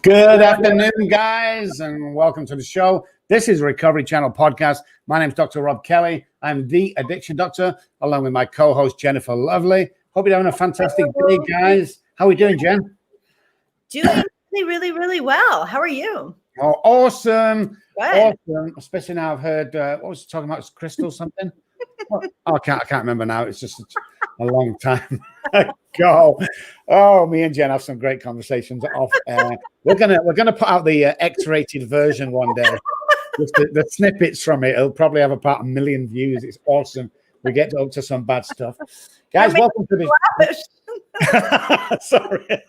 Good afternoon, guys, and welcome to the show. This is Recovery Channel Podcast. My name is Dr. Rob Kelly. I'm the Addiction Doctor, along with my co-host, Jennifer Lovely. Hope you're having a fantastic day, guys. How are we doing, Jen? Doing really well. How are you? Oh, awesome. Good. Awesome. Especially now I've heard, what was it talking about? It's Crystal something? I can't remember now. It's just a long time ago. Oh, me and Jen have some great conversations off air. We're gonna put out the X-rated version one day. Just the snippets from it. It'll probably have about 1 million views. It's awesome. We get up to some bad stuff, guys. Welcome to this. Sorry.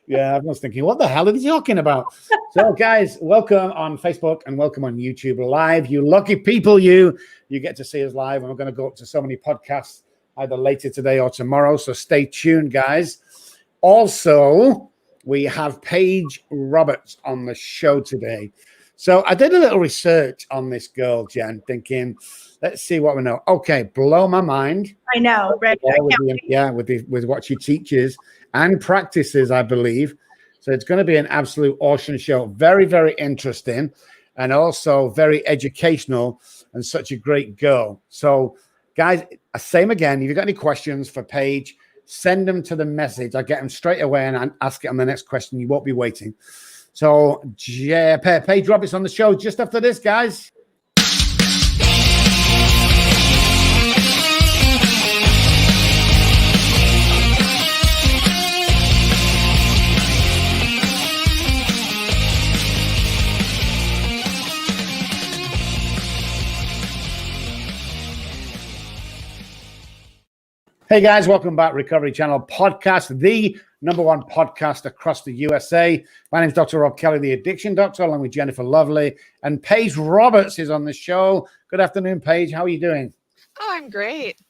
Yeah, I was thinking, what the hell are they talking about? So, guys, welcome on Facebook and welcome on YouTube Live. You lucky people, you get to see us live, and we're going to go up to so many podcasts either later today or tomorrow. So stay tuned, guys. Also, we have Paige Roberts on the show today. So I did a little research on this girl, Jen, thinking, let's see what we know. Okay, blow my mind. I know, right? With what she teaches and practices, I believe. So it's going to be an absolute awesome show. Very, very interesting, and also very educational, and such a great girl. So, guys, same again. If you've got any questions for Paige, send them to the message. I get them straight away and ask it on the next question. You won't be waiting. So, yeah, Paige Roberts on the show just after this, guys. Hey guys, welcome back. Recovery Channel Podcast, the #1 podcast across the USA. My name is Dr. Rob Kelly, the Addiction Doctor, along with Jennifer Lovely, and Paige Roberts is on the show. Good afternoon, Paige. How are you doing? Oh, I'm great.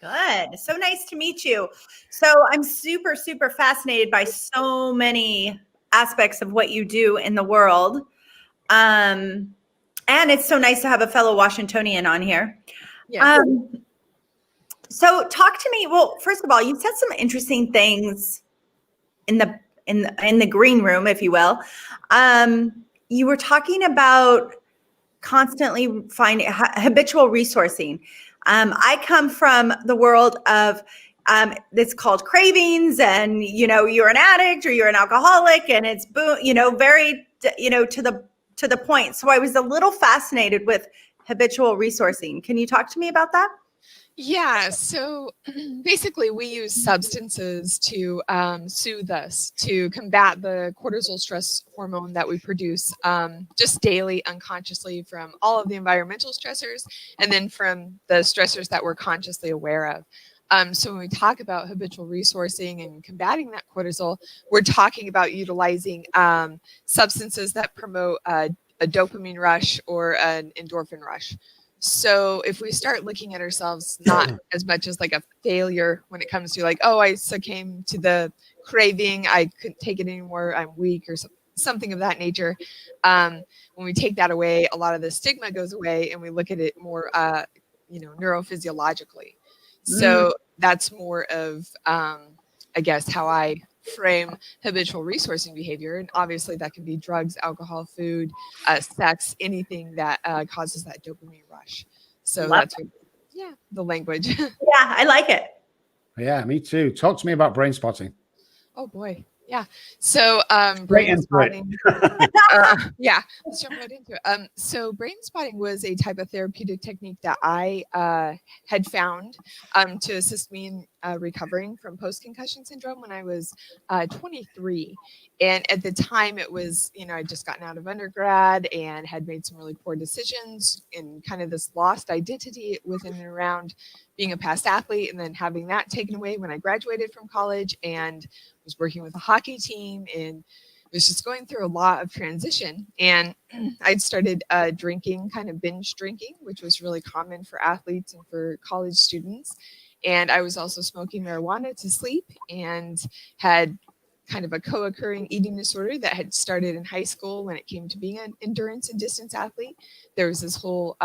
Good. So nice to meet you. So I'm super fascinated by so many aspects of what you do in the world. And it's so nice to have a fellow Washingtonian on here. Yeah. So talk to me. Well, first of all, you said some interesting things in the green room, if you will. You were talking about constantly finding habitual resourcing. I come from the world of it's called cravings, and you're an addict or you're an alcoholic, and it's very to the point. So I was a little fascinated with habitual resourcing. Can you talk to me about that? Yeah, so basically we use substances to soothe us, to combat the cortisol stress hormone that we produce just daily, unconsciously, from all of the environmental stressors and then from the stressors that we're consciously aware of. So when we talk about habitual resourcing and combating that cortisol, we're talking about utilizing substances that promote a dopamine rush or an endorphin rush. So if we start looking at ourselves not as much as like a failure when it comes to like, oh, I succumbed to the craving, I couldn't take it anymore, I'm weak, or something of that nature. When we take that away, a lot of the stigma goes away, and we look at it more, neurophysiologically. So that's more of, I guess, how I frame habitual resourcing behavior. And obviously that can be drugs, alcohol, food, sex, anything that causes that dopamine rush. So that's the language. Yeah, I like it. Yeah, me too. Talk to me about brain spotting. Oh boy. Yeah. So brain spotting. Let's jump right into it. So brain spotting was a type of therapeutic technique that I had found to assist me in recovering from post-concussion syndrome when I was 23. And at the time it was, I'd just gotten out of undergrad and had made some really poor decisions, and kind of this lost identity within and around being a past athlete, and then having that taken away when I graduated from college and was working with a hockey team, and was just going through a lot of transition. And I'd started drinking, kind of binge drinking, which was really common for athletes and for college students. And I was also smoking marijuana to sleep, and had kind of a co-occurring eating disorder that had started in high school when it came to being an endurance and distance athlete. There was this whole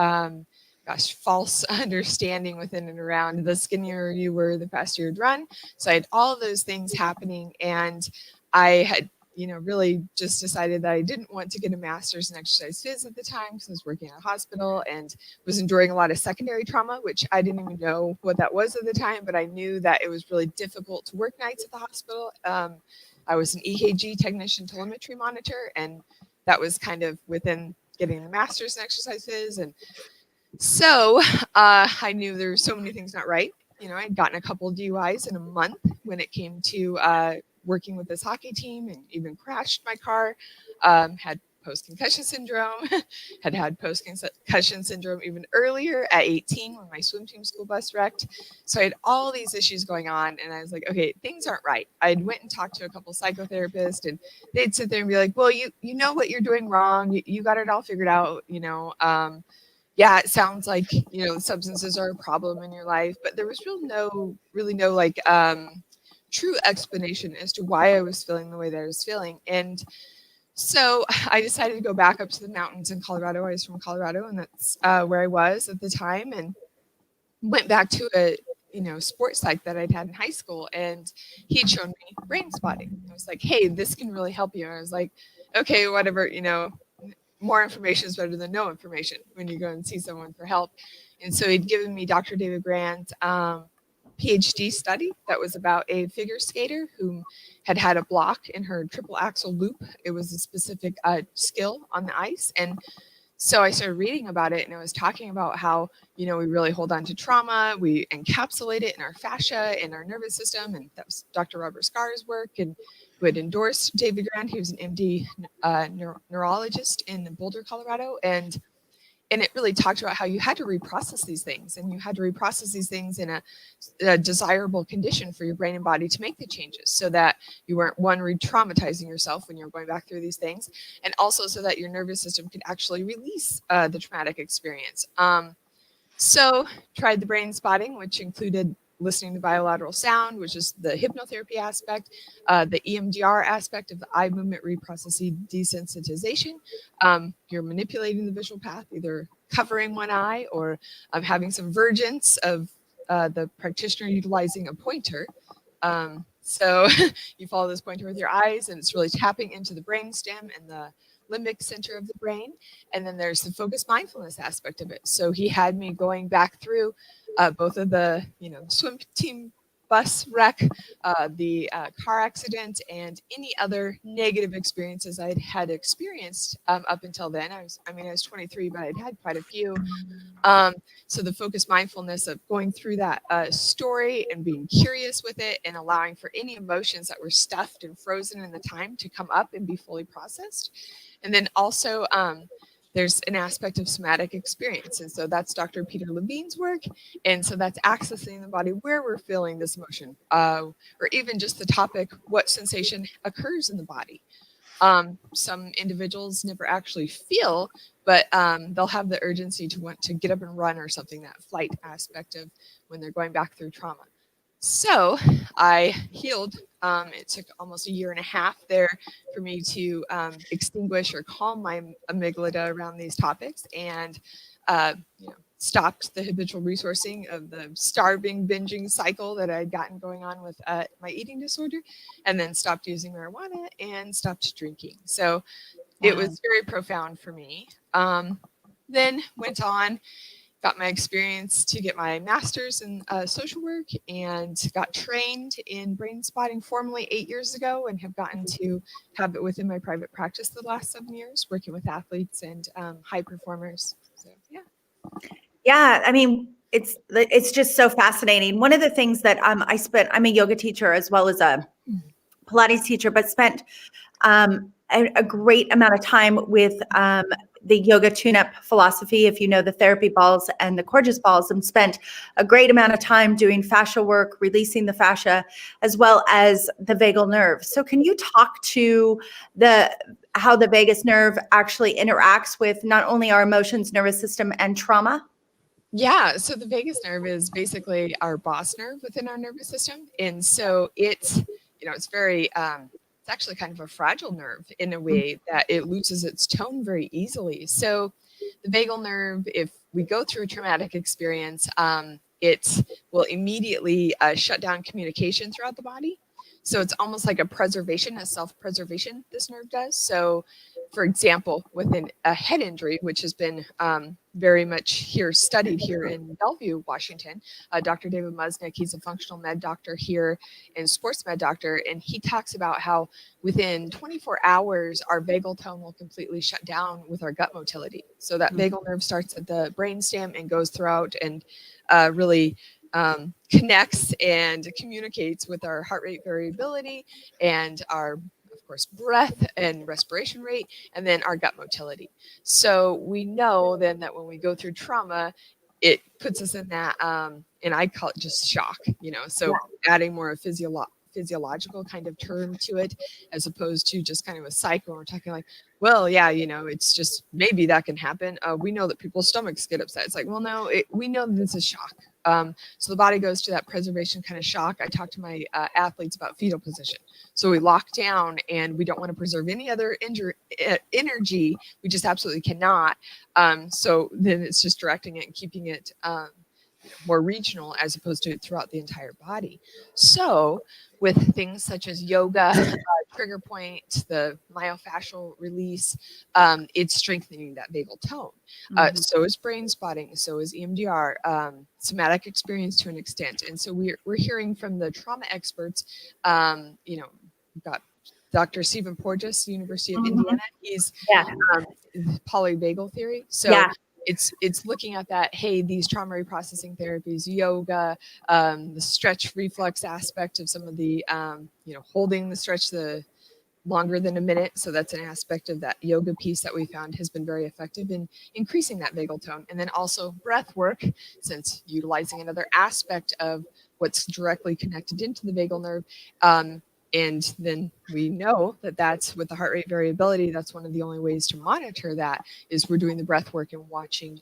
false understanding within and around the skinnier you were, the faster you'd run. So I had all of those things happening, and I had really just decided that I didn't want to get a master's in exercise phys at the time because I was working at a hospital and was enduring a lot of secondary trauma, which I didn't even know what that was at the time, but I knew that it was really difficult to work nights at the hospital. I was an EKG technician telemetry monitor, and that was kind of within getting the master's in exercise phys. And so I knew there were so many things not right. I'd gotten a couple of DUIs in a month when it came to working with this hockey team, and even crashed my car, had post-concussion syndrome, had post-concussion syndrome even earlier at 18 when my swim team school bus wrecked. So I had all these issues going on, and I was like, okay, things aren't right. I went and talked to a couple psychotherapists, and they'd sit there and be like, well, you know what you're doing wrong. You got it all figured out, yeah, it sounds like, substances are a problem in your life, but there was really no like true explanation as to why I was feeling the way that I was feeling. And so I decided to go back up to the mountains in Colorado. I was from Colorado, and that's where I was at the time, and went back to a sports psych that I'd had in high school, and he'd shown me brain spotting. I was like, hey, this can really help you. And I was like, okay, whatever, more information is better than no information when you go and see someone for help. And so he'd given me Dr. David Grant's PhD study that was about a figure skater who had a block in her triple axel loop. It was a specific skill on the ice. And so I started reading about it, and it was talking about how, we really hold on to trauma. We encapsulate it in our fascia, in our nervous system. And that was Dr. Robert Scar's work, and who had endorsed David Grant. He was an MD neurologist in Boulder, Colorado. And it really talked about how you had to reprocess these things, and you had to reprocess these things in a desirable condition for your brain and body to make the changes, so that you weren't, one, re-traumatizing yourself when you're going back through these things, and also so that your nervous system could actually release the traumatic experience. So tried the brain spotting, which included listening to bilateral sound, which is the hypnotherapy aspect, the EMDR aspect of the eye movement reprocessing desensitization. You're manipulating the visual path, either covering one eye or having some vergence of the practitioner utilizing a pointer. So you follow this pointer with your eyes, and it's really tapping into the brainstem and the limbic center of the brain. And then there's the focused mindfulness aspect of it. So he had me going back through both of the, swim team bus wreck, the car accident, and any other negative experiences I had experienced up until then. I was 23, but I'd had quite a few. So the focused mindfulness of going through that story and being curious with it, and allowing for any emotions that were stuffed and frozen in the time to come up and be fully processed. And then also there's an aspect of somatic experience. And so that's Dr. Peter Levine's work. And so that's accessing the body where we're feeling this emotion, or even just the topic, what sensation occurs in the body. Some individuals never actually feel, but they'll have the urgency to want to get up and run or something, that flight aspect of when they're going back through trauma. So I healed. It took almost a year and a half there for me to extinguish or calm my amygdala around these topics, and stopped the habitual resourcing of the starving, binging cycle that I'd gotten going on with my eating disorder, and then stopped using marijuana and stopped drinking. So it was very profound for me. Then went on, got my experience to get my master's in social work, and got trained in brain spotting formally 8 years ago, and have gotten to have it within my private practice the last 7 years, working with athletes and high performers. So, yeah. Yeah, it's just so fascinating. One of the things that I'm a yoga teacher as well as a Pilates teacher, but spent a great amount of time with the yoga tune-up philosophy, if you know the therapy balls and the Corgis balls, and spent a great amount of time doing fascia work, releasing the fascia, as well as the vagal nerve. So can you talk to how the vagus nerve actually interacts with not only our emotions, nervous system, and trauma? Yeah, so the vagus nerve is basically our boss nerve within our nervous system. And so it's very, it's actually kind of a fragile nerve in a way that it loses its tone very easily. So the vagal nerve, if we go through a traumatic experience, it will immediately shut down communication throughout the body. So it's almost like a preservation, a self-preservation this nerve does. So for example, within a head injury, which has been very much studied here in Bellevue, Washington, Dr. David Musnick, he's a functional med doctor here and sports med doctor, and he talks about how within 24 hours, our vagal tone will completely shut down with our gut motility. So that vagal nerve starts at the brainstem and goes throughout and really connects and communicates with our heart rate variability and our, of course, breath and respiration rate, and then our gut motility. So we know then that when we go through trauma, it puts us in that, and I call it just shock, so adding more of physiological kind of term to it, as opposed to just kind of a psych when we're talking like, well, yeah, it's just maybe that can happen. We know that people's stomachs get upset. It's like, well, no, we know that this is shock. So the body goes to that preservation kind of shock. I talk to my athletes about fetal position. So we lock down and we don't want to preserve any other energy. We just absolutely cannot. So then it's just directing it and keeping it more regional as opposed to throughout the entire body. So with things such as yoga, trigger point, the myofascial release, it's strengthening that vagal tone. So is brain spotting, so is EMDR, somatic experience to an extent. And so we're hearing from the trauma experts, we've got Dr. Stephen Porges, University of Indiana. He's polyvagal theory. So it's looking at that, hey, these trauma reprocessing therapies, yoga, the stretch reflex aspect of some of the, holding the stretch the longer than a minute. So that's an aspect of that yoga piece that we found has been very effective in increasing that vagal tone. And then also breath work, since utilizing another aspect of what's directly connected into the vagal nerve. And then we know that that's with the heart rate variability. That's one of the only ways to monitor that is we're doing the breath work and watching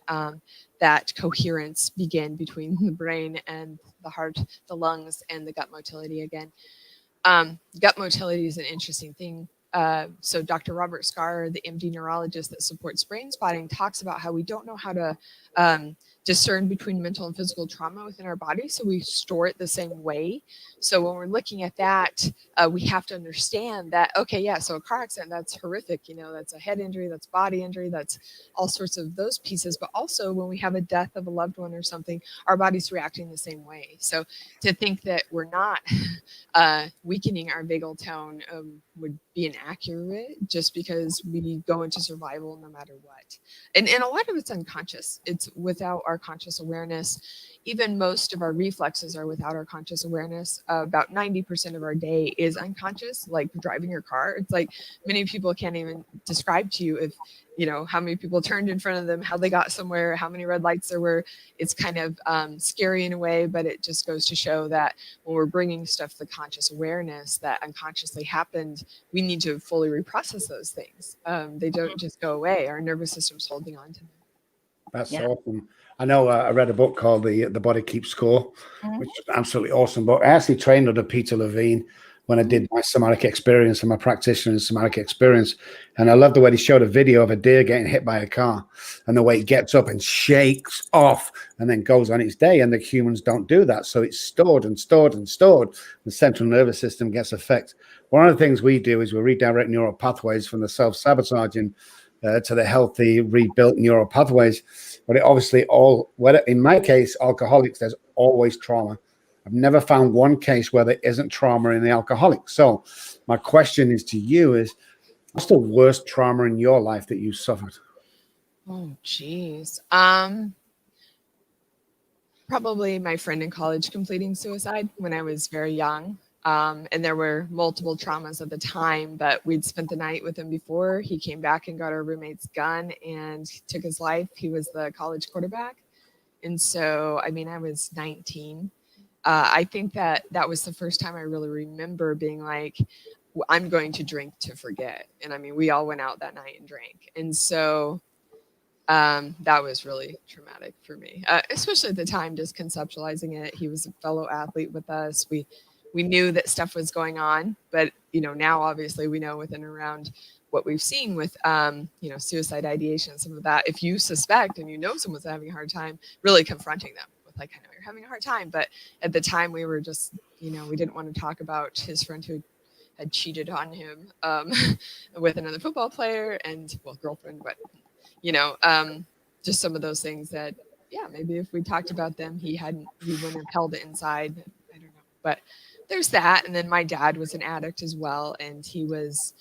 that coherence begin between the brain and the heart, the lungs, and the gut motility again. Gut motility is an interesting thing. So Dr. Robert Scar, the MD neurologist that supports brain spotting, talks about how we don't know how to discern between mental and physical trauma within our body. So we store it the same way. So when we're looking at that, we have to understand that, okay, yeah, so a car accident, that's horrific. That's a head injury, that's body injury, that's all sorts of those pieces. But also when we have a death of a loved one or something, our body's reacting the same way. So to think that we're not weakening our vagal tone would be inaccurate just because we go into survival no matter what. And a lot of it's unconscious. It's without our conscious awareness. Even most of our reflexes are without our conscious awareness. About 90% of our day is unconscious, like driving your car. It's like many people can't even describe to you if, how many people turned in front of them, how they got somewhere, how many red lights there were. It's kind of scary in a way, but it just goes to show that when we're bringing stuff to the conscious awareness that unconsciously happened, we need to fully reprocess those things. They don't just go away. Our nervous system's holding on to them. That's awesome. I know I read a book called The Body Keeps Score, which is absolutely awesome. But I actually trained under Peter Levine when I did my somatic experience and my practitioner in somatic experience. And I love the way he showed a video of a deer getting hit by a car and the way it gets up and shakes off and then goes on its day. And the humans don't do that. So it's stored and stored and stored. The central nervous system gets affected. One of the things we do is we redirect neural pathways from the self-sabotaging to the healthy, rebuilt neural pathways. But it obviously in my case, alcoholics, there's always trauma. I've never found one case where there isn't trauma in the alcoholic. So my question is to you is, what's the worst trauma in your life that you suffered? Oh, geez. Probably my friend in college completing suicide when I was very young. And there were multiple traumas at the time, but we'd spent the night with him before. He came back and got our roommate's gun and took his life. He was the college quarterback. And so, I was 19. I think that was the first time I really remember being like, I'm going to drink to forget. And we all went out that night and drank. And so that was really traumatic for me, especially at the time, just conceptualizing it. He was a fellow athlete with us. We knew that stuff was going on, but now obviously we know within and around what we've seen with suicide ideation, some of that. If you suspect and someone's having a hard time, really confronting them with like, I know you're having a hard time, but at the time we were just we didn't want to talk about his friend who had cheated on him with another football player and girlfriend, but just some of those things that maybe if we talked about them, he wouldn't have held it inside. I don't know, but there's that. And then my dad was an addict as well, and he was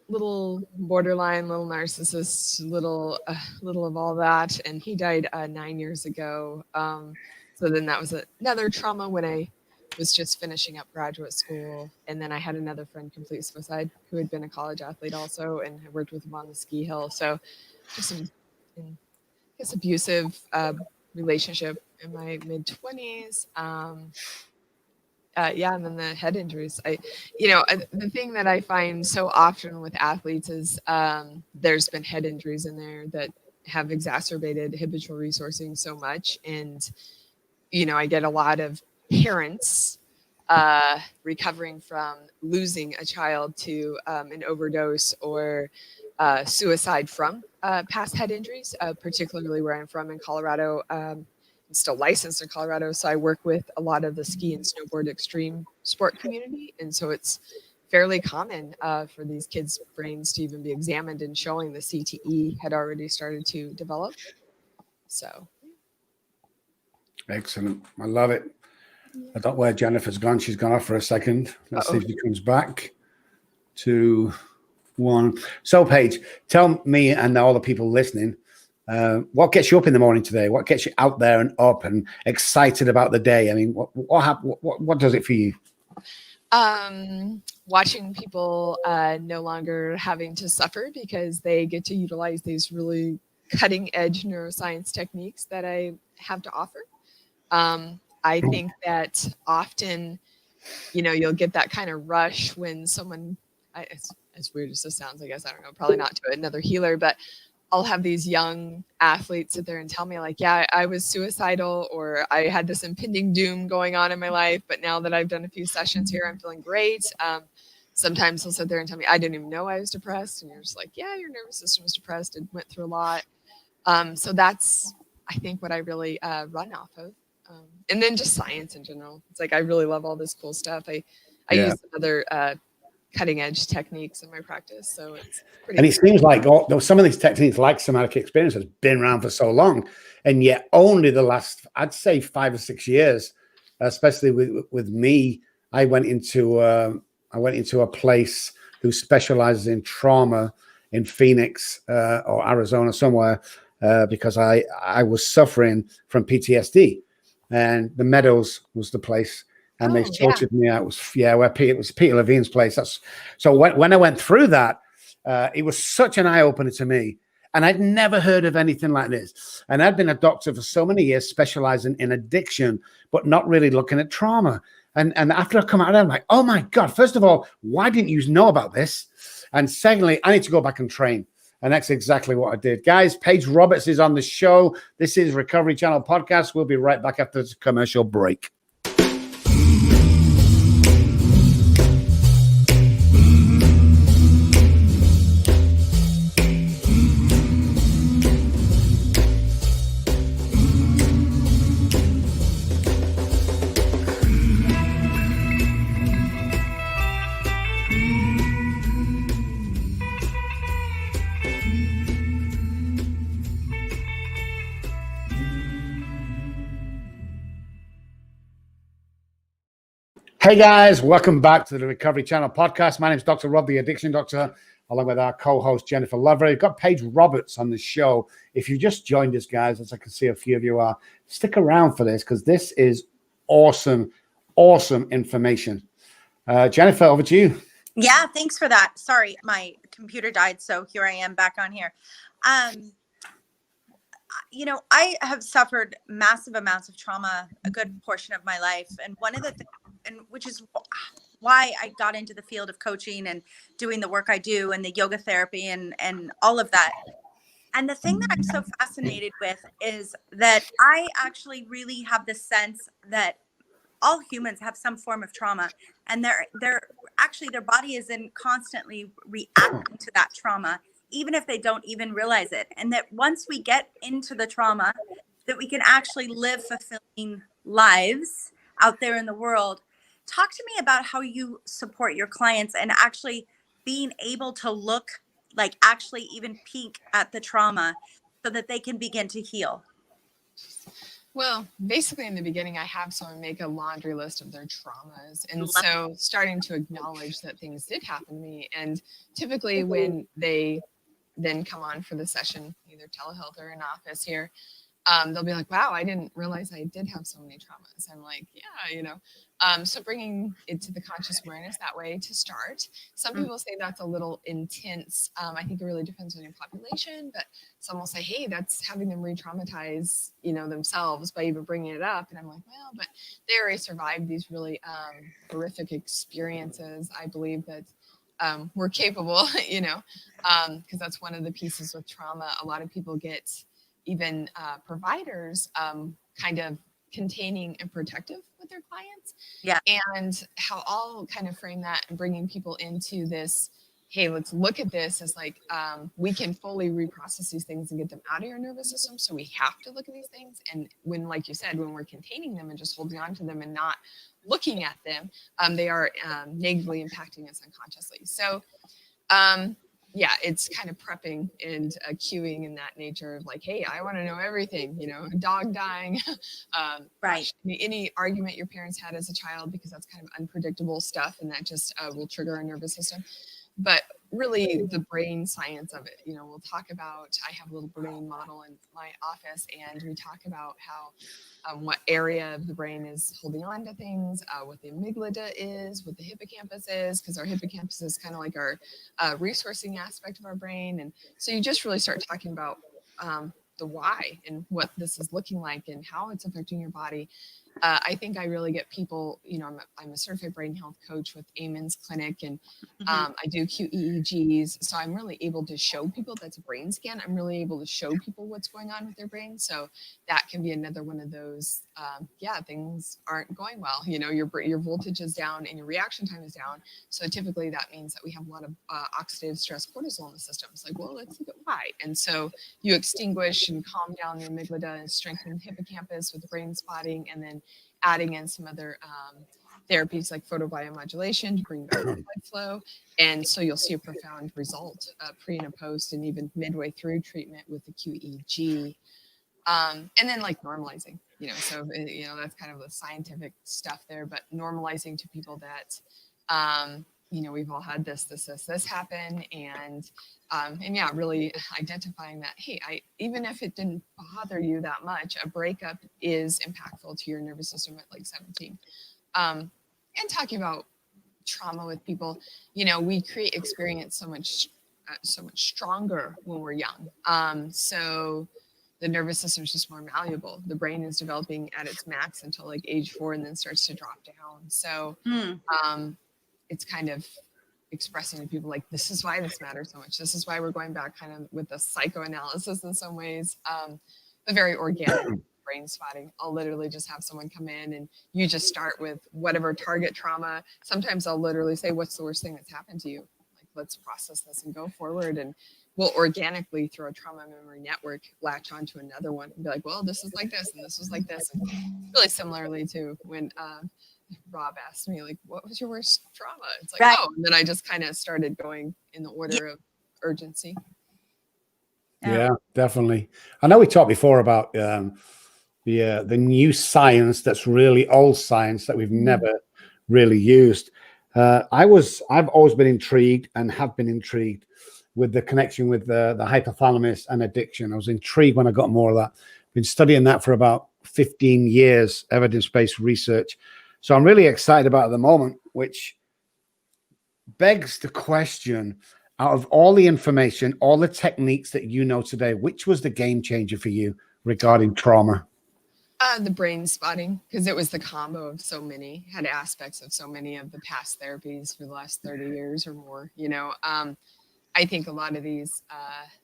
little borderline, little narcissist, little of all that, and he died 9 years ago. So then that was another trauma when I was just finishing up graduate school. And then I had another friend complete suicide who had been a college athlete also, and I worked with him on the ski hill. So just some, I guess, abusive relationship in my mid-20s. And then the head injuries. The thing that I find so often with athletes is there's been head injuries in there that have exacerbated habitual resourcing so much. And, I get a lot of parents recovering from losing a child to an overdose or suicide from past head injuries, particularly where I'm from in Colorado. I'm still licensed in Colorado, so I work with a lot of the ski and snowboard extreme sport community, and so it's fairly common for these kids' brains to even be examined, and showing the CTE had already started to develop. So excellent. I love it. I don't know where Jennifer's gone. She's gone off for a second. Let's see if she comes back to one. So, Paige, tell me and all the people listening, what gets you up in the morning today? What gets you out there and up and excited about the day? I mean, what does it for you? Watching people no longer having to suffer because they get to utilize these really cutting edge neuroscience techniques that I have to offer. I think that often, you'll get that kind of rush when someone, as weird as this sounds, I guess, I don't know, probably not to another healer, but I'll have these young athletes sit there and tell me like, yeah, I was suicidal, or I had this impending doom going on in my life, but now that I've done a few sessions here, I'm feeling great. Sometimes they'll sit there and tell me, I didn't even know I was depressed. And you're just like, yeah, your nervous system was depressed and went through a lot. So that's, I think, what I really run off of. And then just science in general. It's like, I really love all this cool stuff. I use other cutting edge techniques in my practice. So it's pretty. And it seems like some of these techniques, like somatic experience, has been around for so long, and yet only the last, I'd say, 5 or 6 years, especially with me, I went into a place who specializes in trauma in Phoenix or Arizona somewhere because I was suffering from PTSD. And the Meadows was the place, and they sorted me out. It was Peter Levine's place. So when I went through that, it was such an eye opener to me, and I'd never heard of anything like this. And I'd been a doctor for so many years, specializing in addiction, but not really looking at trauma. And after I come out of it, I'm like, oh my God! First of all, why didn't you know about this? And secondly, I need to go back and train. And that's exactly what I did. Guys, Paige Roberts is on the show. This is Recovery Channel Podcast. We'll be right back after this commercial break. Hey guys, welcome back to the Recovery Channel Podcast. My name is Dr. Rob, the Addiction Doctor, along with our co-host Jennifer Loveray. We've got Paige Roberts on the show. If you just joined us, guys, as I can see a few of you are, stick around for this because this is awesome information. Jennifer, over to you. Yeah, thanks for that. Sorry, my computer died, so here I am back on here. I have suffered massive amounts of trauma a good portion of my life, and one of the and which is why I got into the field of coaching and doing the work I do and the yoga therapy and all of that. And the thing that I'm so fascinated with is that I actually really have the sense that all humans have some form of trauma, and their body is in constantly reacting to that trauma, even if they don't even realize it. And that once we get into the trauma, that we can actually live fulfilling lives out there in the world. Talk to me about how you support your clients and actually being able to look, like actually even peek at the trauma so that they can begin to heal. Well, basically in the beginning, I have someone make a laundry list of their traumas. And so starting to acknowledge that things did happen to me. And typically when they then come on for the session, either telehealth or in office here, they'll be like, wow, I didn't realize I did have so many traumas. I'm like, yeah, so bringing it to the conscious awareness that way to start. Some people say that's a little intense. I think it really depends on your population, but some will say, hey, that's having them re-traumatize, themselves by even bringing it up. And I'm like, well, but they already survived these really horrific experiences. I believe that we're capable, because that's one of the pieces with trauma. A lot of people get even providers kind of containing and protective with their clients. Yeah. And how I'll kind of frame that and bringing people into this, hey, let's look at this as like, we can fully reprocess these things and get them out of your nervous system. So we have to look at these things. And when, like you said, when we're containing them and just holding on to them and not looking at them, they are negatively impacting us unconsciously. So, yeah, it's kind of prepping and cueing in that nature of like, hey, I want to know everything, a dog dying, right. Any argument your parents had as a child, because that's kind of unpredictable stuff and that just will trigger our nervous system. But really the brain science of it, we'll talk about, I have a little brain model in my office and we talk about how what area of the brain is holding on to things, what the amygdala is, what the hippocampus is, because our hippocampus is kind of like our resourcing aspect of our brain. And so you just really start talking about the why and what this is looking like and how it's affecting your body. I think I really get people, I'm a certified brain health coach with Amen's Clinic, and I do QEEGs. So I'm really able to show people, that's a brain scan. I'm really able to show people what's going on with their brain. So that can be another one of those, things aren't going well. Your voltage is down and your reaction time is down. So typically that means that we have a lot of oxidative stress cortisol in the system. It's like, well, let's look at why. And so you extinguish and calm down your amygdala and strengthen the hippocampus with brain spotting, and then adding in some other therapies like photobiomodulation to bring back blood flow. And so you'll see a profound result pre and post and even midway through treatment with the QEEG. And then like normalizing, so, that's kind of the scientific stuff there, but normalizing to people that, we've all had this happen, and yeah, really identifying that, hey, even if it didn't bother you that much, a breakup is impactful to your nervous system at like 17. And talking about trauma with people, we experience so much stronger when we're young. So the nervous system is just more malleable. The brain is developing at its max until like age 4 and then starts to drop down. So it's kind of expressing to people like, this is why this matters so much. This is why we're going back kind of with the psychoanalysis in some ways, but very organic brain spotting. I'll literally just have someone come in and you just start with whatever target trauma. Sometimes I'll literally say, what's the worst thing that's happened to you? Like, let's process this and go forward. And we'll organically, through a trauma memory network, latch onto another one and be like, well, this is like this and this was like this. And really similarly to when Rob asked me, like, what was your worst trauma? It's like, right. Oh, and then I just kind of started going in the order of urgency. Yeah, definitely. I know we talked before about the new science that's really old science that we've never really used. I've always been intrigued and have been intrigued with the connection with the hypothalamus and addiction. I was intrigued when I got more of that. Been studying that for about 15 years, evidence-based research. So I'm really excited about it at the moment, which begs the question, out of all the information, all the techniques that you know today, which was the game changer for you regarding trauma? The brain spotting, because it was the combo of so many, had aspects of so many of the past therapies for the last 30 years or more. I think a lot of these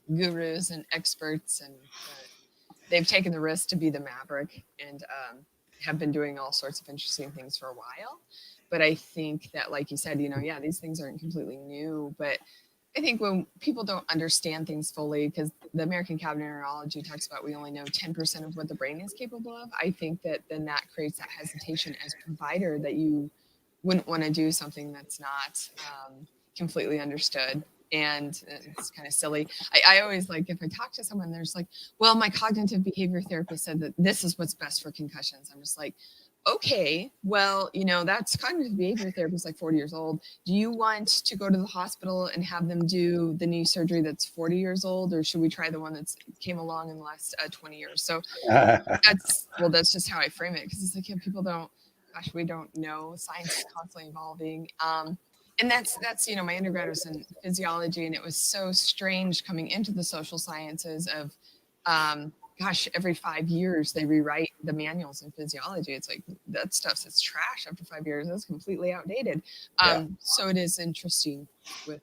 gurus and experts, and they've taken the risk to be the maverick and have been doing all sorts of interesting things for a while. But I think that, like you said, these things aren't completely new, but I think when people don't understand things fully, because the American Cabinet of Neurology talks about we only know 10% of what the brain is capable of, I think that then that creates that hesitation as a provider that you wouldn't want to do something that's not completely understood. And it's kind of silly. I always like, if I talk to someone, there's like, well, my cognitive behavior therapist said that this is what's best for concussions. I'm just like, okay, well, that's cognitive behavior therapist, like 40 years old. Do you want to go to the hospital and have them do the knee surgery that's 40 years old, or should we try the one that's came along in the last 20 years? So that's just how I frame it, because it's like, people don't, gosh, we don't know. Science is constantly evolving. And that's my undergrad was in physiology, and it was so strange coming into the social sciences of every 5 years they rewrite the manuals in physiology. It's like, that stuff's trash after 5 years. That's completely outdated. So it is interesting with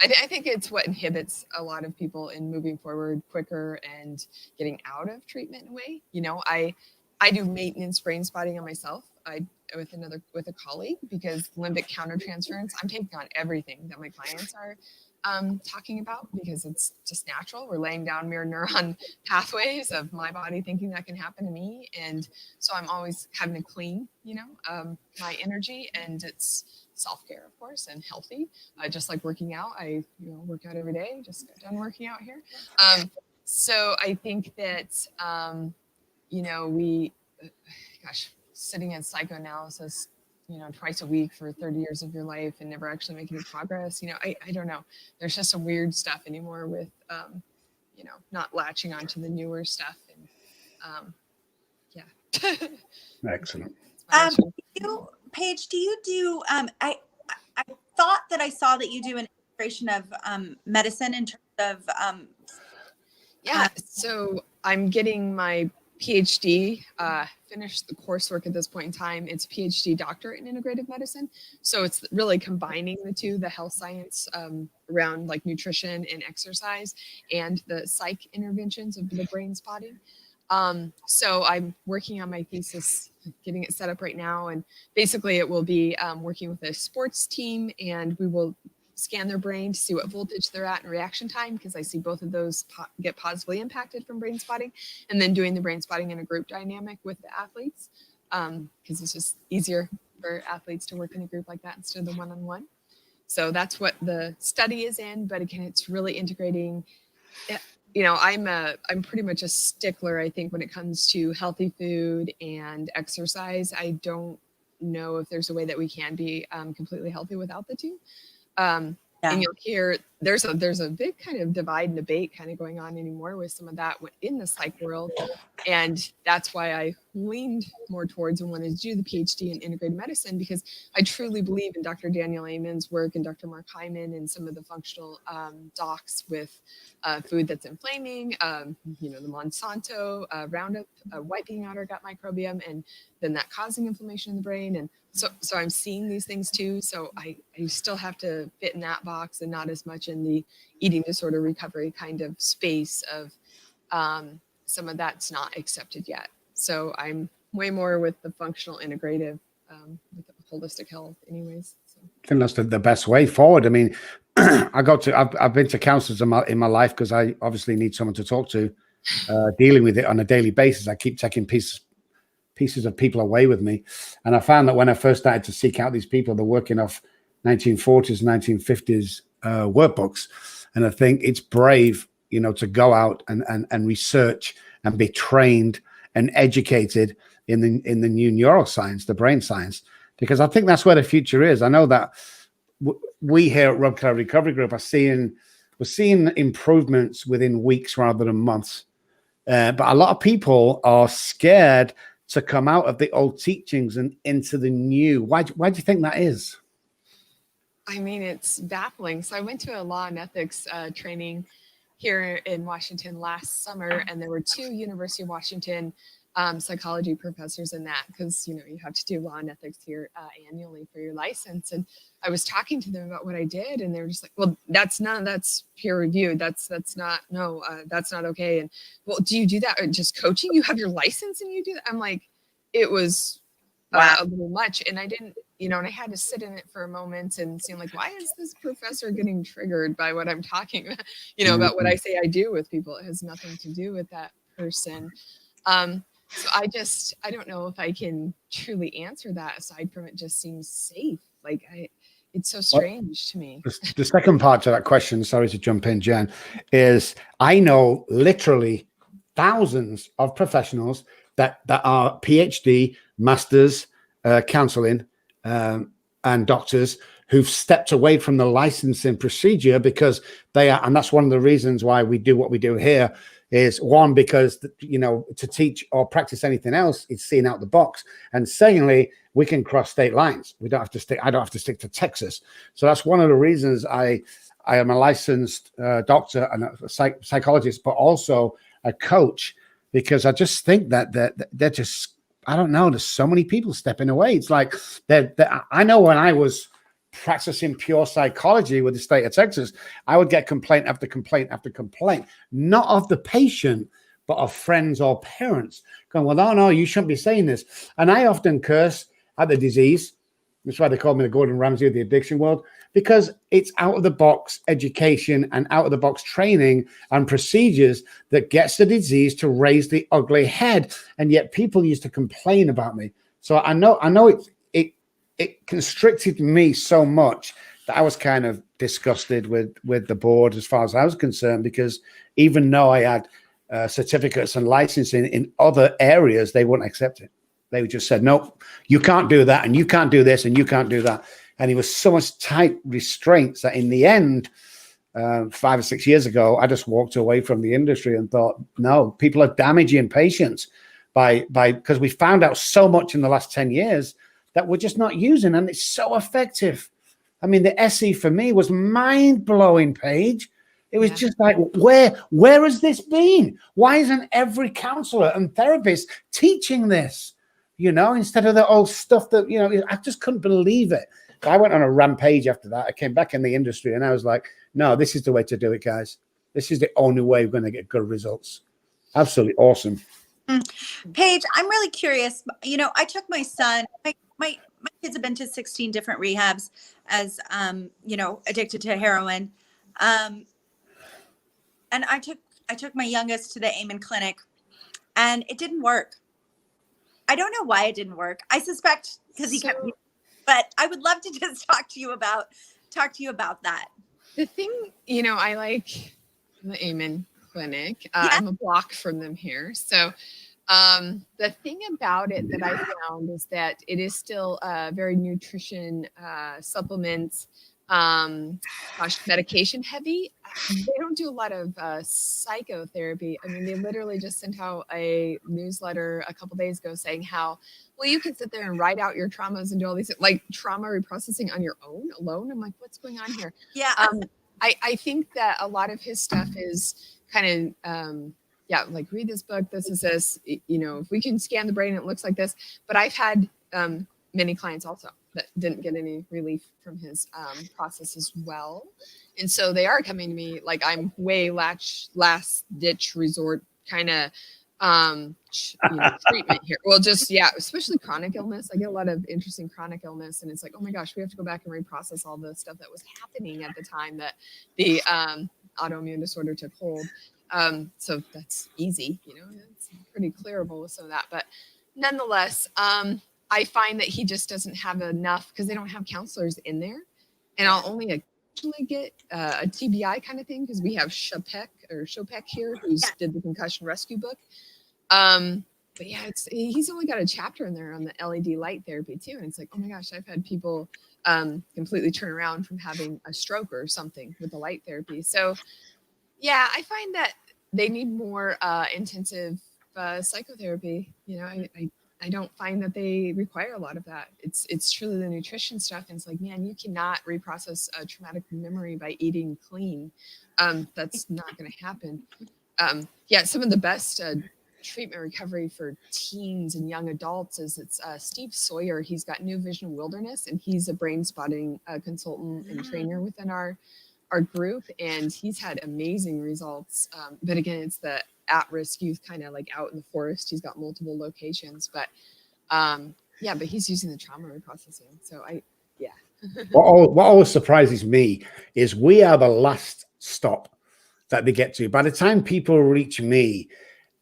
I think it's what inhibits a lot of people in moving forward quicker and getting out of treatment in a way. I do maintenance brain spotting on myself. With a colleague, because limbic countertransference, I'm taking on everything that my clients are talking about, because it's just natural. We're laying down mirror neuron pathways of my body thinking that can happen to me. And so I'm always having to clean, my energy, and it's self-care, of course, and healthy. Just like working out, I work out every day, just got done working out here. So I think that, sitting in psychoanalysis, twice a week for 30 years of your life and never actually making any progress. I don't know. There's just some weird stuff anymore with, not latching onto the newer stuff. And Excellent. Paige, do you do, I thought that I saw that you do an integration of medicine in terms of. So I'm getting my PhD, finished the coursework at this point in time. It's PhD doctorate in integrative medicine. So it's really combining the two, the health science around like nutrition and exercise, and the psych interventions of the brain spotting. So I'm working on my thesis, getting it set up right now. And basically it will be working with a sports team, and we will scan their brain to see what voltage they're at and reaction time, because I see both of those get positively impacted from brain spotting, and then doing the brain spotting in a group dynamic with the athletes, because it's just easier for athletes to work in a group like that instead of the one-on-one. So that's what the study is in. But again, it's really integrating. I'm pretty much a stickler, I think, when it comes to healthy food and exercise. I don't know if there's a way that we can be completely healthy without the two. And you'll hear there's a big kind of divide and debate kind of going on anymore with some of that in the psych world. And that's why I leaned more towards and wanted to do the PhD in integrated medicine, because I truly believe in Dr. Daniel Amen's work and Dr. Mark Hyman and some of the functional docs with food that's inflaming, the Monsanto Roundup wiping out our gut microbiome, and then that causing inflammation in the brain. And so I'm seeing these things too. So I still have to fit in that box, and not as much in the eating disorder recovery kind of space of some of that's not accepted yet. So I'm way more with the functional integrative, with the holistic health anyways. So. I think that's the best way forward. I mean, I've been to counselors in my life, because I obviously need someone to talk to, dealing with it on a daily basis. I keep taking pieces of people away with me. And I found that when I first started to seek out these people, they're working off 1940s, 1950s workbooks. And I think it's brave, to go out and research and be trained and educated in the new neuroscience, the brain science, because I think that's where the future is. I know that we here at Rob Keller Recovery Group we're seeing improvements within weeks rather than months. But a lot of people are scared to come out of the old teachings and into the new. Why do you think that is? I mean, it's baffling. So I went to a law and ethics training here in Washington last summer, and there were 2 University of Washington psychology professors in that, because you have to do law and ethics here annually for your license. And I was talking to them about what I did, and they were just like, well, that's peer reviewed, that's not okay. And well, do you do that, or just coaching? You have your license and you do that? I'm like, it was a little much, and I didn't and I had to sit in it for a moment and seem like, why is this professor getting triggered by what I'm talking about, about what I say I do with people? It has nothing to do with that person. So I don't know if I can truly answer that aside from it just seems safe. Like it's so strange to me. The second part to that question, sorry to jump in, Jen, is I know literally thousands of professionals that are PhD, masters, counseling, and doctors who've stepped away from the licensing procedure because they are, and that's one of the reasons why we do what we do here, is one, because to teach or practice anything else is seeing out the box, and secondly, we can cross state lines. I don't have to stick to Texas. So that's one of the reasons I am a licensed doctor and a psychologist, but also a coach, because I just think that they're just, I don't know, there's so many people stepping away. It's like I know when I was practicing pure psychology with the state of Texas, I would get complaint after complaint after complaint, not of the patient, but of friends or parents going, well, no, you shouldn't be saying this. And I often curse at the disease. That's why they call me the Gordon Ramsay of the addiction world, because it's out of the box education and out of the box training and procedures that gets the disease to raise the ugly head. And yet people used to complain about me. So I know it constricted me so much that I was kind of disgusted with the board as far as I was concerned, because even though I had certificates and licensing in other areas, they wouldn't accept it. They just said, nope, you can't do that, and you can't do this, and you can't do that. And it was so much tight restraints that in the end, 5 or 6 years ago, I just walked away from the industry and thought, no, people are damaging patients because we found out so much in the last 10 years that we're just not using, and it's so effective. I mean, the SE for me was mind-blowing, Paige. It was just like, where has this been? Why isn't every counselor and therapist teaching this? Instead of the old stuff that, I just couldn't believe it. I went on a rampage after that. I came back in the industry and I was like, no, this is the way to do it, guys. This is the only way we're going to get good results. Absolutely awesome. Paige, I'm really curious. I took my son, my kids have been to 16 different rehabs as, addicted to heroin. And I took my youngest to the Amen Clinic, and it didn't work. I don't know why it didn't work. I suspect because he kept, but I would love to just talk to you about that. The thing, I like the Amen Clinic. I'm a block from them here. So the thing about it that I found is that it is still very nutrition, supplements, medication heavy. They don't do a lot of psychotherapy. I mean, they literally just sent out a newsletter a couple days ago saying how, well, you can sit there and write out your traumas and do all these, like trauma reprocessing on your own alone. I'm like, what's going on here? Yeah. I think that a lot of his stuff is kind of, like read this book. This is this, if we can scan the brain, it looks like this. But I've had many clients also that didn't get any relief from his process as well. And so they are coming to me like I'm way last ditch resort kind of treatment here. Well, just, especially chronic illness. I get a lot of interesting chronic illness, and it's like, oh my gosh, we have to go back and reprocess all the stuff that was happening at the time that the autoimmune disorder took hold. So that's easy, it's pretty clearable with some of that. But nonetheless, I find that he just doesn't have enough because they don't have counselors in there. And I'll only occasionally get a TBI kind of thing because we have Chopek here who's did the concussion rescue book. But he's only got a chapter in there on the LED light therapy too. And it's like, oh my gosh, I've had people completely turn around from having a stroke or something with the light therapy. So I find that they need more intensive psychotherapy. I don't find that they require a lot of that. It's truly the nutrition stuff. And it's like, man, you cannot reprocess a traumatic memory by eating clean. That's not going to happen. Some of the best treatment recovery for teens and young adults is Steve Sawyer. He's got New Vision Wilderness, and he's a brain spotting consultant and trainer within our group, and he's had amazing results. But again, it's the at-risk youth kind of like out in the forest. He's got multiple locations, but Yeah, but he's using the trauma reprocessing. So yeah. What always surprises me is we are the last stop that they get to. By the time people reach me,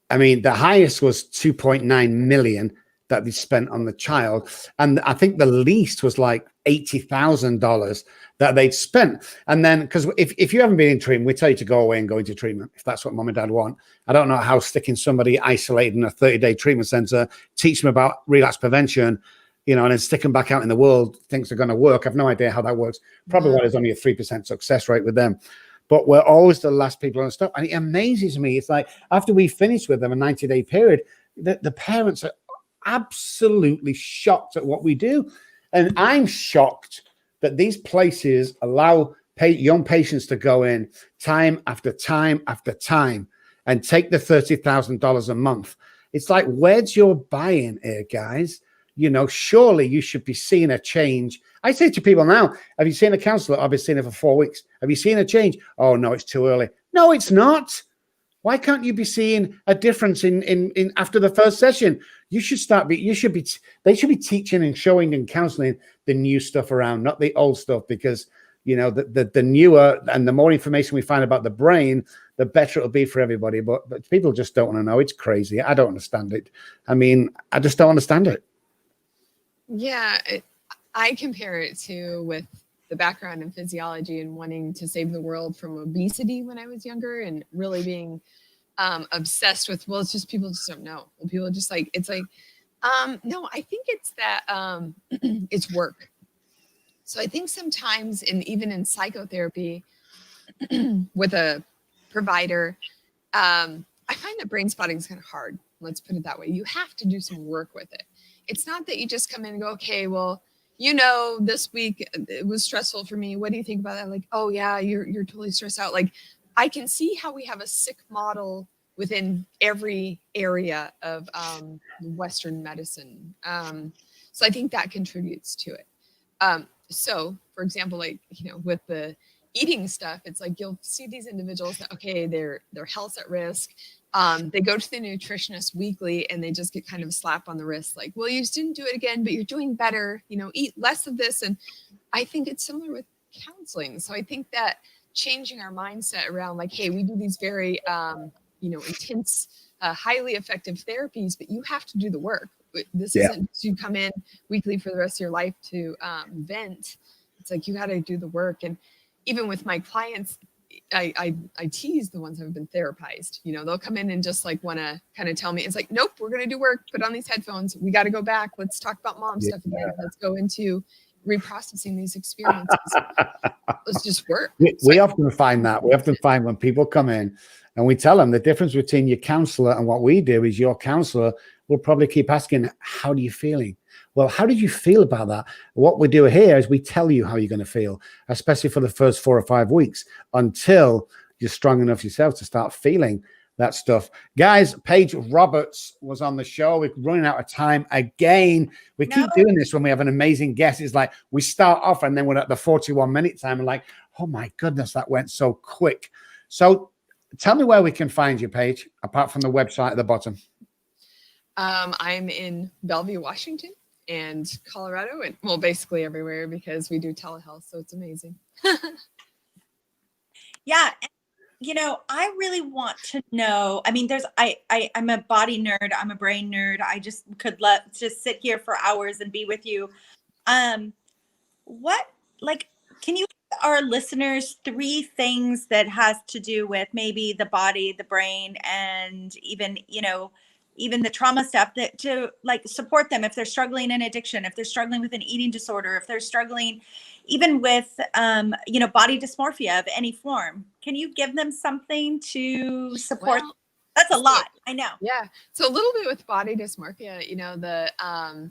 I mean, the highest was 2.9 million that they spent on the child. And I think the least was like $80,000 that they'd spent. And then, because if you haven't been in treatment, we tell you to go away and go into treatment if that's what mom and dad want. I don't know how sticking somebody isolated in a 30-day treatment center, teach them about relapse prevention, you know, and then stick them back out in the world, things are going to work. I've no idea how that works. Probably why there's only a 3% success rate with them. But we're always the last people on the stop. And it amazes me. It's like after we finish with them a 90-day period, the parents are absolutely shocked at what we do. And I'm shocked that these places allow young patients to go in time after time after time and take the $30,000 a month. It's like, where's your buy-in here, guys? You know, surely you should be seeing a change. I say to people now, have you seen a counselor? I've been seeing it for 4 weeks. Have you seen a change? Oh, no, it's too early. No, it's not. Why can't you be seeing a difference in after the first session? They should be teaching and showing and counseling the new stuff around, not the old stuff, because, you know, the newer and the more information we find about the brain, the better it'll be for everybody. But people just don't want to know. It's crazy. I don't understand it. I mean, I just don't understand it. Yeah, I compare it to with the background in physiology and wanting to save the world from obesity when I was younger and really being obsessed with, well, it's just people just don't know. Well, people just like, it's like, no, I think it's that it's work. So I think sometimes even in psychotherapy with a provider, I find that brain spotting is kind of hard. Let's put it that way. You have to do some work with it. It's not that you just come in and go, okay, well, you know, this week it was stressful for me. What do you think about that? Like, oh yeah, you're totally stressed out. Like, I can see how we have a sick model within every area of Western medicine. So I think that contributes to it. So, for example, like, you know, with the eating stuff, it's like you'll see these individuals that, okay, their health's at risk. They go to the nutritionist weekly and they just get kind of a slap on the wrist, like, well, you just didn't do it again, but you're doing better, you know, eat less of this. And I think it's similar with counseling. So I think that changing our mindset around like, hey, we do these very, you know, intense, highly effective therapies, but you have to do the work. This isn't you come in weekly for the rest of your life to vent. It's like you got to do the work. And even with my clients, I tease the ones that have been therapized. You know, they'll come in and just like want to kind of tell me, it's like, nope, we're going to do work. Put on these headphones. We got to go back. Let's talk about mom stuff again. Let's go into reprocessing these experiences. Let's just work. We often find that. We often find when people come in and we tell them the difference between your counselor and what we do is your counselor will probably keep asking, how are you feeling? Well, how did you feel about that? What we do here is we tell you how you're going to feel, especially for the first 4 or 5 weeks until you're strong enough yourself to start feeling that stuff. Guys, Paige Roberts was on the show. We're running out of time again. We keep doing this when we have an amazing guest. It's like we start off and then we're at the 41-minute time and like, oh my goodness, that went so quick. So tell me where we can find you, Paige, apart from the website at the bottom. I'm in Bellevue, Washington and Colorado, and well, basically everywhere because we do telehealth. So it's amazing. Yeah. You know, I really want to know. I mean, I'm a body nerd. I'm a brain nerd. I just could just sit here for hours and be with you. Can you give our listeners 3 things that has to do with maybe the body, the brain, and even, you know, even the trauma stuff that to like support them if they're struggling in addiction, if they're struggling with an eating disorder, if they're struggling even with, you know, body dysmorphia of any form. Can you give them something to support? Well, that's a lot. I know. Yeah. So a little bit with body dysmorphia, you know, the I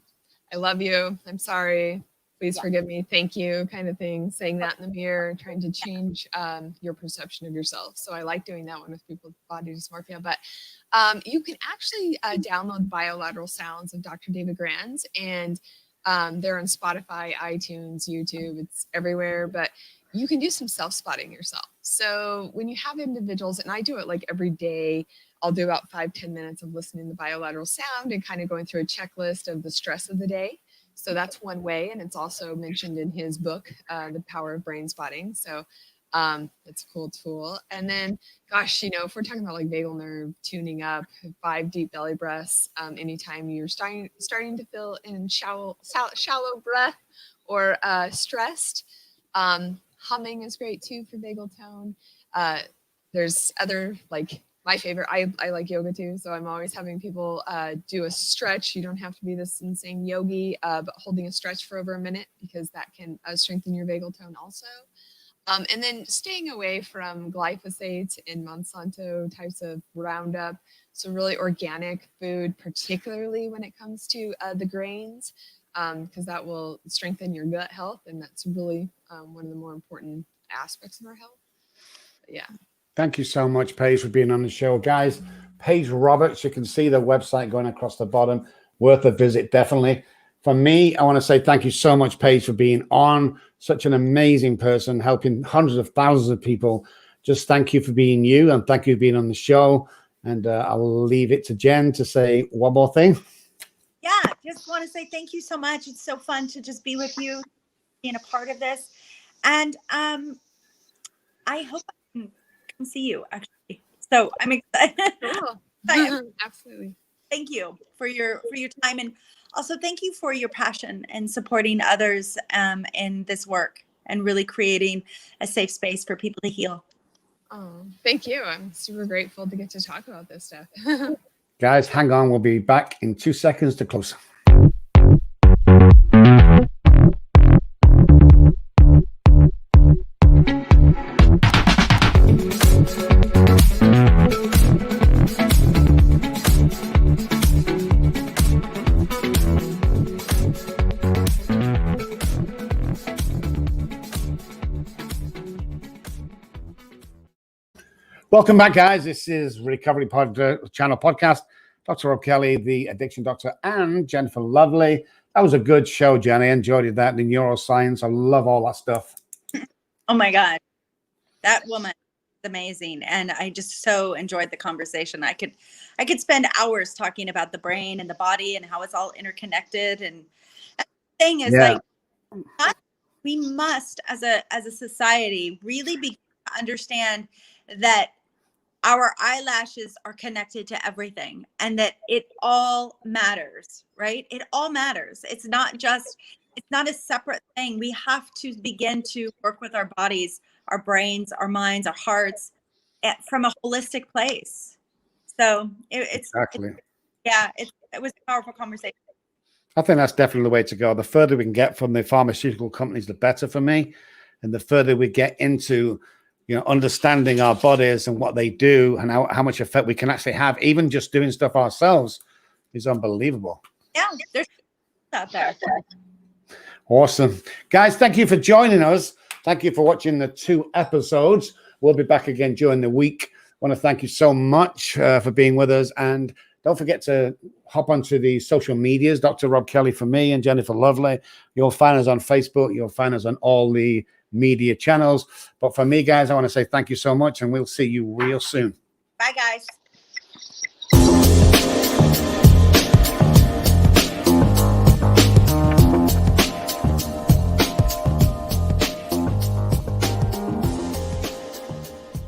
love you, I'm sorry, please forgive me, thank you kind of thing, saying that in the mirror, trying to change your perception of yourself. So I like doing that one with people with body dysmorphia. But you can actually download Bilateral Sounds of Dr. David Granz, and they're on Spotify, iTunes, YouTube, it's everywhere. But you can do some self-spotting yourself. So when you have individuals, and I do it like every day, I'll do about 5-10 minutes of listening to bilateral sound and kind of going through a checklist of the stress of the day. So that's one way, and it's also mentioned in his book, The Power of Brain Spotting. So it's a cool tool. And then, gosh, if we're talking about like vagal nerve tuning up, 5 deep belly breaths, anytime you're starting to feel in shallow breath or stressed, humming is great too for vagal tone. There's other, like my favorite, I like yoga too, so I'm always having people do a stretch. You don't have to be this insane yogi, but holding a stretch for over a minute, because that can strengthen your vagal tone also. And then staying away from glyphosate and Monsanto types of Roundup. So really organic food, particularly when it comes to the grains, because that will strengthen your gut health. And that's really one of the more important aspects of our health. But yeah. Thank you so much, Paige, for being on the show. Guys, Paige Roberts, you can see the website going across the bottom. Worth a visit, definitely. For me, I want to say thank you so much, Paige, for being on. Such an amazing person, helping hundreds of thousands of people. Just thank you for being you, and thank you for being on the show. And I'll leave it to Jen to say one more thing. Yeah, just want to say thank you so much. It's so fun to just be with you, being a part of this. And I hope I can come see you, actually. So I'm excited. Cool. Absolutely. Thank you for your time, and also thank you for your passion and supporting others in this work and really creating a safe space for people to heal. Oh, thank you. I'm super grateful to get to talk about this stuff. Guys, hang on. We'll be back in 2 seconds to close. Welcome back, guys. This is Recovery Channel Podcast. Dr. Rob Kelly, the addiction doctor, and Jennifer Lovely. That was a good show, Jenny. I enjoyed that. The neuroscience. I love all that stuff. Oh my God. That woman is amazing. And I just so enjoyed the conversation. I could spend hours talking about the brain and the body and how it's all interconnected. And the thing is, like, we must, as a society, really begin to understand that our eyelashes are connected to everything, and that it all matters, right? It all matters. It's not a separate thing. We have to begin to work with our bodies, our brains, our minds, our hearts from a holistic place. So it was a powerful conversation. I think that's definitely the way to go. The further we can get from the pharmaceutical companies, the better for me. And the further we get into understanding our bodies and what they do and how much effect we can actually have, even just doing stuff ourselves, is unbelievable. Yeah, there's out there. Awesome. Guys, thank you for joining us. Thank you for watching the 2 episodes. We'll be back again during the week. I want to thank you so much for being with us. And don't forget to hop onto the social medias, Dr. Rob Kelly for me and Jennifer Lovely. You'll find us on Facebook. You'll find us on all the media channels. But for me, guys, I want to say thank you so much, and we'll see you real soon. Bye, guys.